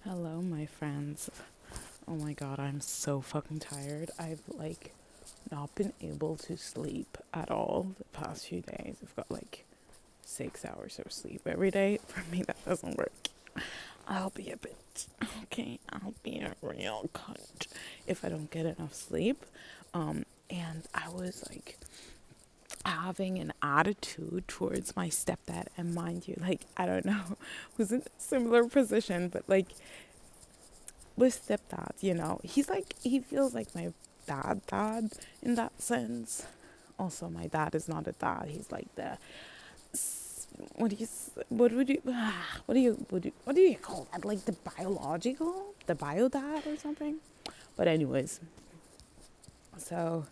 Hello, my friends. Oh my god, I'm so fucking tired. I've not been able to sleep at all the past few days. I've got 6 hours of sleep every day. For me, that doesn't work. I'll be a bitch. Okay, I'll be a real cunt if I don't get enough sleep. And I was having an attitude towards my stepdad, and mind you, I don't know who's in a similar position, but with stepdad, he feels like my dad in that sense. Also, my dad is not a dad. He's like the what do you call that? Like the bio dad or something. But anyways, so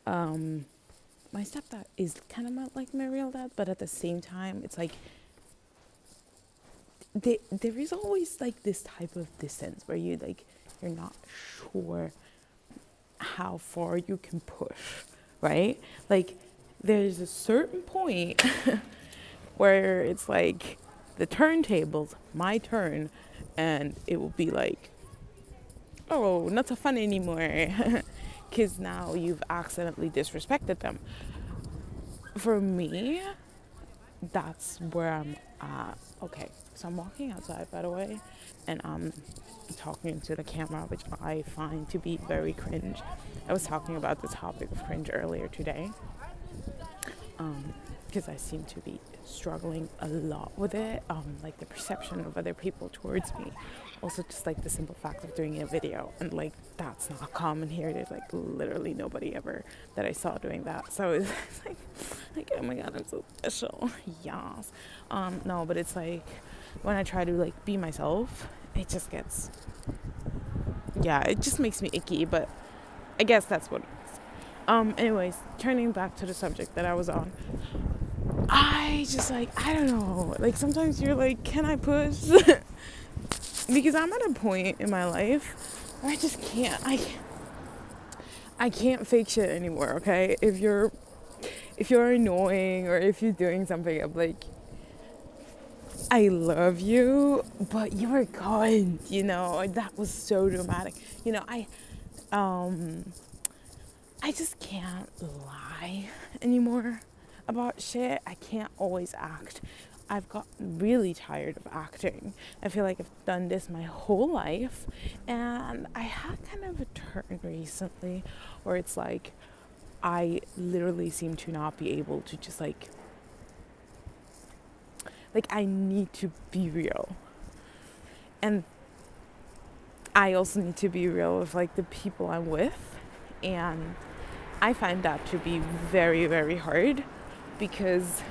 my stepdad is kind of like my real dad, but at the same time, it's like there is always this type of distance where you're not sure how far you can push, right? There's a certain point where it's like the turntables, my turn, and it will be like, oh, not so fun anymore, because now you've accidentally disrespected them. For me, that's where I'm at. Okay, so I'm walking outside, by the way, and I'm talking to the camera, which I find to be very cringe. I was talking about the topic of cringe earlier today, because I seem to be struggling a lot with it, the perception of other people towards me. Also, just the simple fact of doing a video, and that's not common here. There's literally nobody ever that I saw doing that. So it's oh my god, I'm so special. Yes. No, but it's when I try to be myself, it just gets, it just makes me icky. But I guess that's what it is. Anyways, turning back to the subject that I was on. I just I don't know. Sometimes you're can I push? Because I'm at a point in my life where I just can't. I can't fake shit anymore. Okay, if you're annoying or if you're doing something, I'm I love you, but you're gone. That was so dramatic. I just can't lie anymore about shit. I can't always act. I've gotten really tired of acting. I feel like I've done this my whole life, and I had kind of a turn recently where it's I literally seem to not be able to just I need to be real. And I also need to be real with the people I'm with, and I find that to be very, very hard because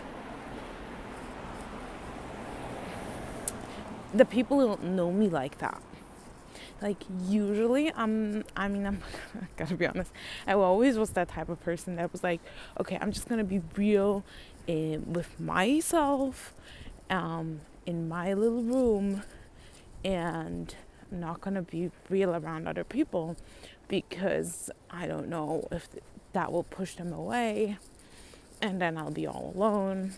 the people don't know me like that. Usually I'm I gotta be honest, I always was that type of person that was okay, I'm just gonna be real with myself, in my little room, and I'm not gonna be real around other people because I don't know if that will push them away, and then I'll be all alone.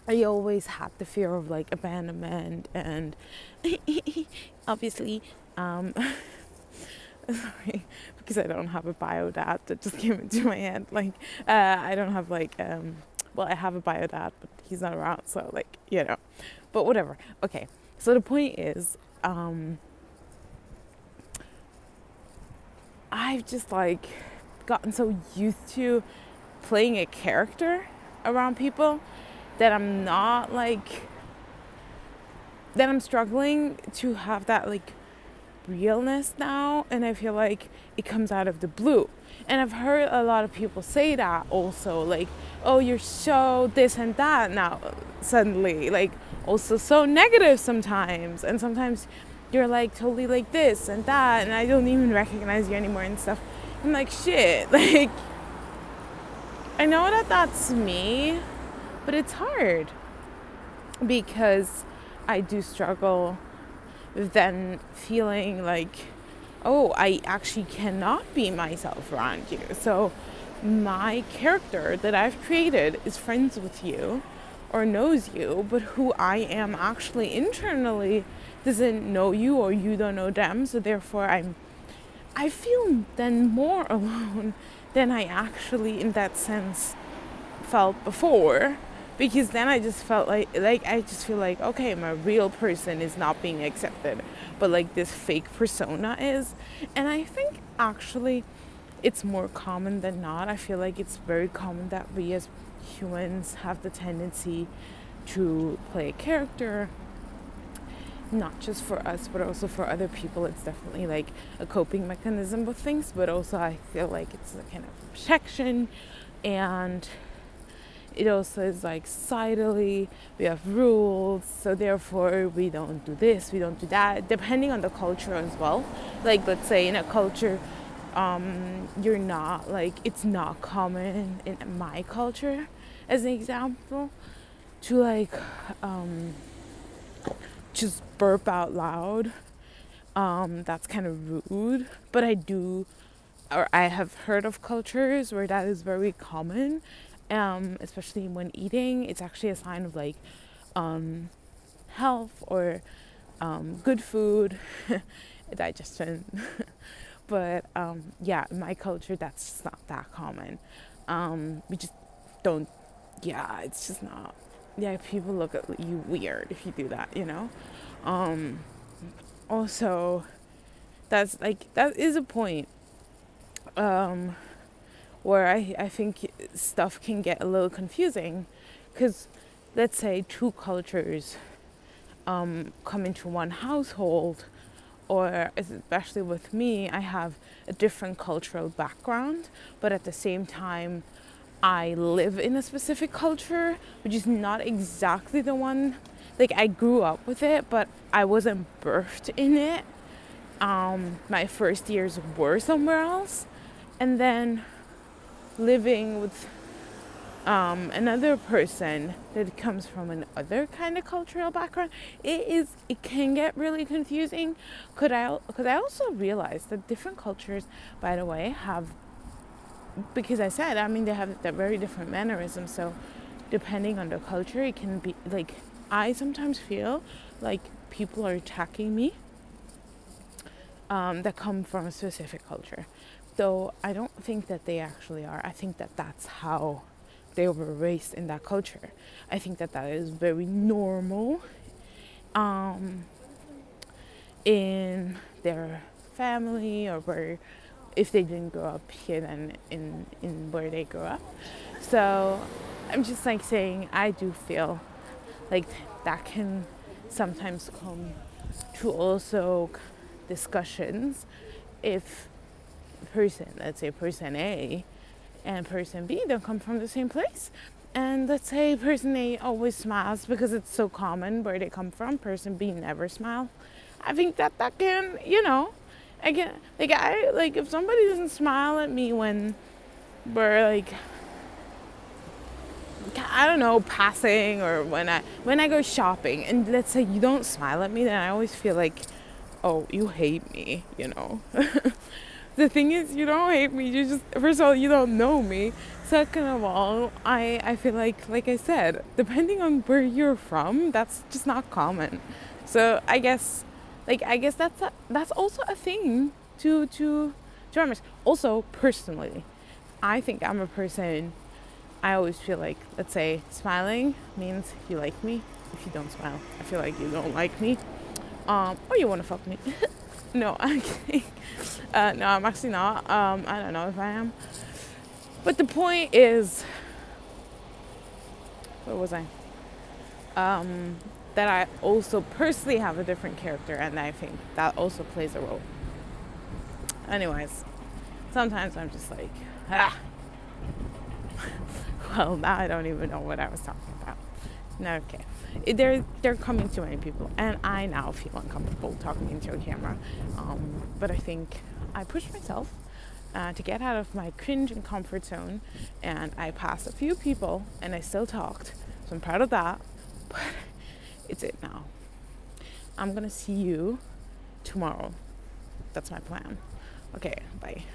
I always had the fear of abandonment, and obviously, sorry, because I don't have a bio dad that just came into my head. I don't have well, I have a bio dad, but he's not around, so but whatever. Okay, so the point is, I've just gotten so used to playing a character around people that I'm not that I'm struggling to have that realness now, and I feel it comes out of the blue. And I've heard a lot of people say that also, oh, you're so this and that now suddenly, also so negative sometimes, and sometimes you're totally this and that, and I don't even recognize you anymore and stuff. I'm shit, I know that that's me, but it's hard because I do struggle with then feeling oh, I actually cannot be myself around you. So my character that I've created is friends with you, or knows you, but who I am actually internally doesn't know you, or you don't know them. So therefore I feel then more alone than I actually in that sense felt before, because then I just felt like I just feel like, okay, my real person is not being accepted, but like this fake persona is. And I think actually it's more common than not. I feel like it's very common that we as humans have the tendency to play a character, not just for us but also for other people. It's definitely like a coping mechanism with things, but also I feel like it's a kind of protection. And it also is like societally we have rules, so therefore we don't do this, we don't do that, depending on the culture as well. Like let's say in a culture, you're not like, it's not common in my culture as an example to like just burp out loud. That's kind of rude, but I have heard of cultures where that is very common, especially when eating. It's actually a sign of like health or good food, digestion. But yeah, in my culture, that's just not that common. We just don't, yeah, it's just not. Yeah, people look at you weird if you do that, you know? Also, that is a point where I think stuff can get a little confusing, because let's say two cultures come into one household, or especially with me, I have a different cultural background, but at the same time I live in a specific culture which is not exactly the one, like I grew up with it but I wasn't birthed in it. My first years were somewhere else, and then living with another person that comes from another kind of cultural background, it can get really confusing. Because I also realized that different cultures, by the way, have, because I said, I mean, they have very different mannerisms. So depending on the culture, it can be like, I sometimes feel like people are attacking me that come from a specific culture, though I don't think that they actually are. I think that that's how they were raised in that culture. I think that that is very normal in their family, or where, if they didn't grow up here, then in where they grew up. So I'm just like saying, I do feel like that can sometimes come to also discussions if person, let's say person A and person B don't come from the same place. And let's say person A always smiles because it's so common where they come from, person B never smile. I think that can, you know, again, like if somebody doesn't smile at me when we're like, I don't know, passing, or when I go shopping, and let's say you don't smile at me, then I always feel like, oh, you hate me, you know. The thing is, you don't hate me, you just, first of all, you don't know me. Second of all, I feel like I said, depending on where you're from, that's just not common. So I guess that's also a thing to remember. Also, personally, I think I'm a person, I always feel like, let's say, smiling means you like me. If you don't smile, I feel like you don't like me. Or you want to fuck me. No, I'm kidding. No, I'm actually not. I don't know if I am. But the point is, where was I? That I also personally have a different character, and I think that also plays a role. Anyways, sometimes I'm just like, ah. Well, now I don't even know what I was talking about. No, okay. They're coming too many people, and I now feel uncomfortable talking into a camera. But I think I pushed myself to get out of my cringe and comfort zone, and I passed a few people, and I still talked. So I'm proud of that. But it's it now. I'm gonna see you tomorrow. That's my plan. Okay, bye.